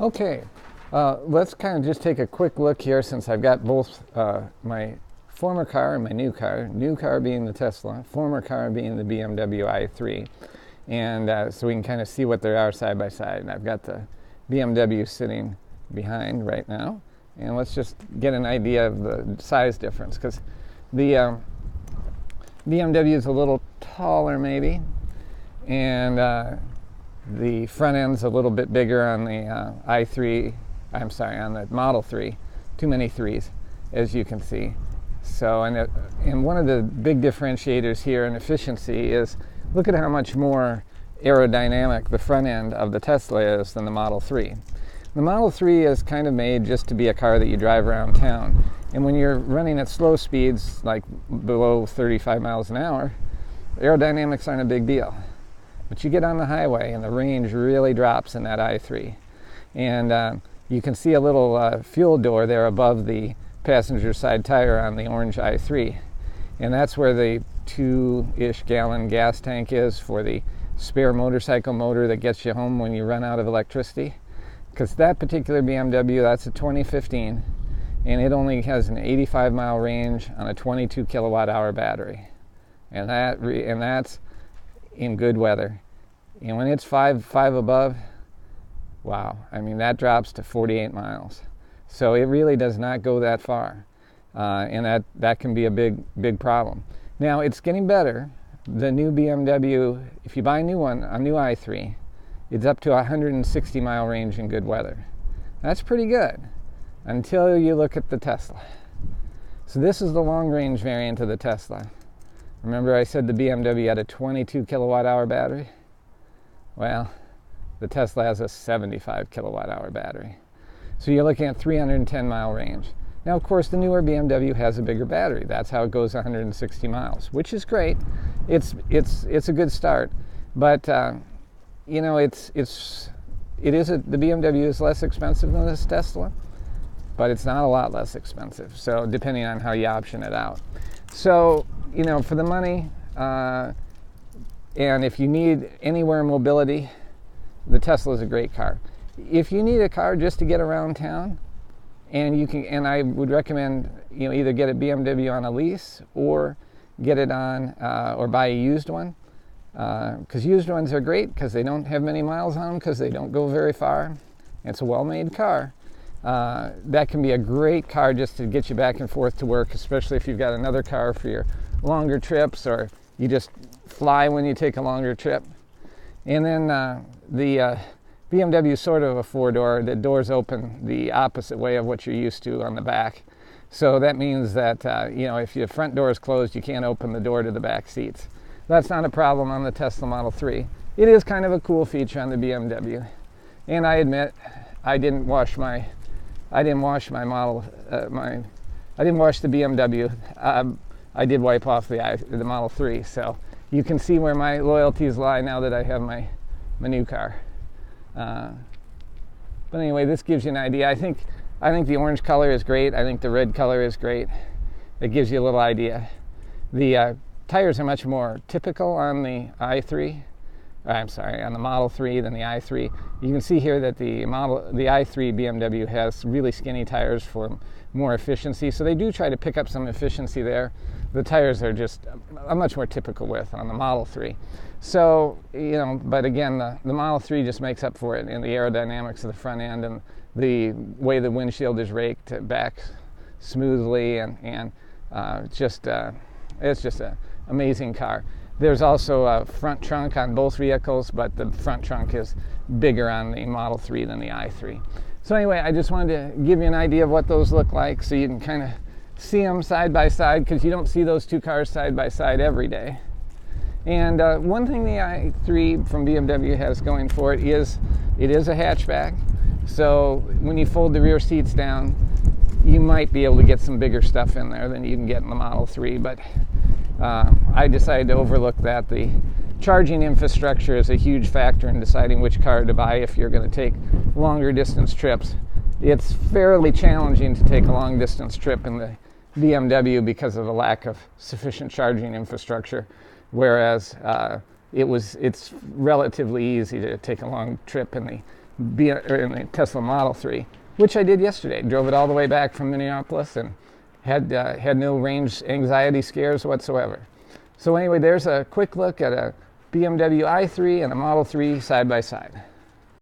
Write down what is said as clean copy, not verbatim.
Okay, let's kind of just take a quick look here since I've got both my former car and my new car being the Tesla, former car being the BMW i3. And so we can kind of see what they are side by side. And I've got the BMW sitting behind right now. And let's just get an idea of the size difference, because the BMW is a little taller maybe, and the front end's a little bit bigger on the i3, on the Model 3. Too many threes, as you can see. So, and one of the big differentiators here in efficiency is, look at how much more aerodynamic the front end of the Tesla is than the Model 3. The Model 3 is kind of made just to be a car that you drive around town. And when you're running at slow speeds, like below 35 miles an hour, aerodynamics aren't a big deal. But you get on the highway and the range really drops in that i3. And you can see a little fuel door there above the passenger side tire on the orange i3. And that's where the 2-ish gallon gas tank is for the spare motorcycle motor that gets you home when you run out of electricity. Because that particular BMW, that's a 2015, and it only has an 85 mile range on a 22 kilowatt hour battery. And that's in good weather. And when it's five above, wow, I mean, that drops to 48 miles. So it really does not go that far. And that can be a big problem. Now, it's getting better. The new BMW, if you buy a new i3, it's up to 160 mile range in good weather. That's pretty good, until you look at the Tesla. So this is the long range variant of the Tesla. Remember I said the BMW had a 22 kilowatt hour battery? Well, the Tesla has a 75 kilowatt hour battery. So you're looking at 310 mile range. Now, of course, the newer BMW has a bigger battery. That's how it goes 160 miles, which is great. It's a good start, but you know, the BMW is less expensive than this Tesla, but it's not a lot less expensive. So depending on how you option it out. So, you know, for the money, and if you need anywhere mobility, the Tesla is a great car. If you need a car just to get around town, and I would recommend, you know, either get a BMW on a lease or get it on, or buy a used one. Because used ones are great because they don't have many miles on them, because they don't go very far. It's a well-made car. That can be a great car just to get you back and forth to work, especially if you've got another car for your longer trips, or you just fly when you take a longer trip. And then the BMW is sort of a four-door. The doors open the opposite way of what you're used to on the back. So that means that you know, if your front door is closed, you can't open the door to the back seats. That's not a problem on the Tesla Model 3. It is kind of a cool feature on the BMW. And I admit, I didn't wash the BMW. I did wipe off the Model 3. So you can see where my loyalties lie now that I have my new car. But anyway, this gives you an idea. I think the orange color is great. I think the red color is great. It gives you a little idea. The tires are much more typical on the on the Model 3 than the i3. You can see here that the i3 BMW has really skinny tires for more efficiency. So they do try to pick up some efficiency there. The tires are just a much more typical width on the Model 3. So, you know, but again, the Model 3 just makes up for it in the aerodynamics of the front end and the way the windshield is raked back smoothly, and it's just an amazing car. There's also a front trunk on both vehicles, but the front trunk is bigger on the Model 3 than the i3. So anyway, I just wanted to give you an idea of what those look like so you can kind of see them side by side, because you don't see those two cars side by side every day. And one thing the i3 from BMW has going for it is a hatchback. So when you fold the rear seats down, you might be able to get some bigger stuff in there than you can get in the Model 3, but I decided to overlook that. The charging infrastructure is a huge factor in deciding which car to buy if you're going to take longer distance trips. It's fairly challenging to take a long distance trip in the BMW because of the lack of sufficient charging infrastructure, whereas it's relatively easy to take a long trip in the in the Tesla Model 3, which I did yesterday. Drove it all the way back from Minneapolis and had no range anxiety scares whatsoever. So anyway, there's a quick look at a BMW i3 and a Model 3 side by side.